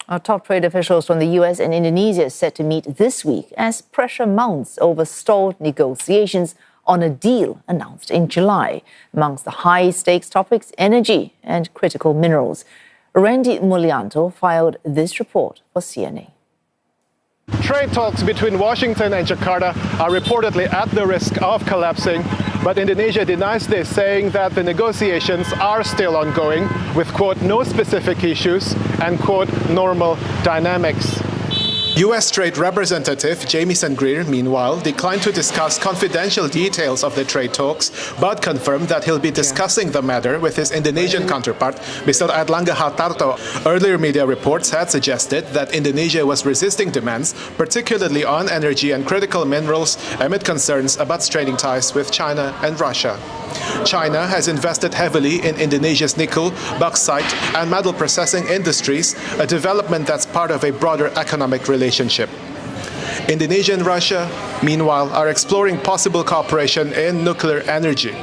Our top trade officials from the US and Indonesia are set to meet this week as pressure mounts over stalled negotiations on a deal announced in July. Amongst the high-stakes topics, energy and critical minerals. Randy Mulyanto filed this report for CNA. Trade talks between Washington and Jakarta are reportedly at the risk of collapsing, but Indonesia denies this, saying that the negotiations are still ongoing with, quote, no specific issues and, quote, normal dynamics. U.S. Trade Representative Jamieson Greer, meanwhile, declined to discuss confidential details of the trade talks, but confirmed that he'll be discussing the matter with his Indonesian counterpart, Mr. Airlangga Hartarto. Earlier media reports had suggested that Indonesia was resisting demands, particularly on energy and critical minerals, amid concerns about straining ties with China and Russia. China has invested heavily in Indonesia's nickel, bauxite, and metal processing industries, a development that's part of a broader economic relationship. Indonesia and Russia, meanwhile, are exploring possible cooperation in nuclear energy.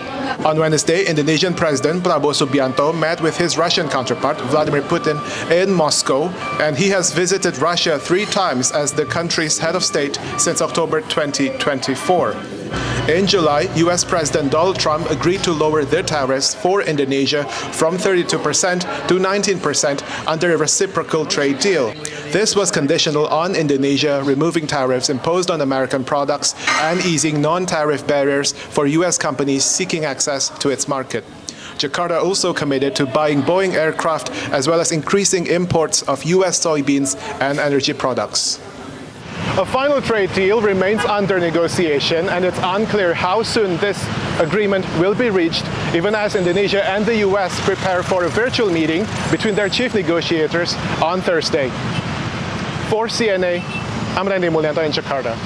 On Wednesday, Indonesian President Prabowo Subianto met with his Russian counterpart, Vladimir Putin, in Moscow, and he has visited Russia 3 times as the country's head of state since October 2024. In July, U.S. President Donald Trump agreed to lower their tariffs for Indonesia from 32% to 19% under a reciprocal trade deal. This was conditional on Indonesia removing tariffs imposed on American products and easing non-tariff barriers for U.S. companies seeking access to its market. Jakarta also committed to buying Boeing aircraft as well as increasing imports of U.S. soybeans and energy products. A final trade deal remains under negotiation, and it's unclear how soon this agreement will be reached, even as Indonesia and the US prepare for a virtual meeting between their chief negotiators on Thursday. For CNA, I'm Randy Mulyanto in Jakarta.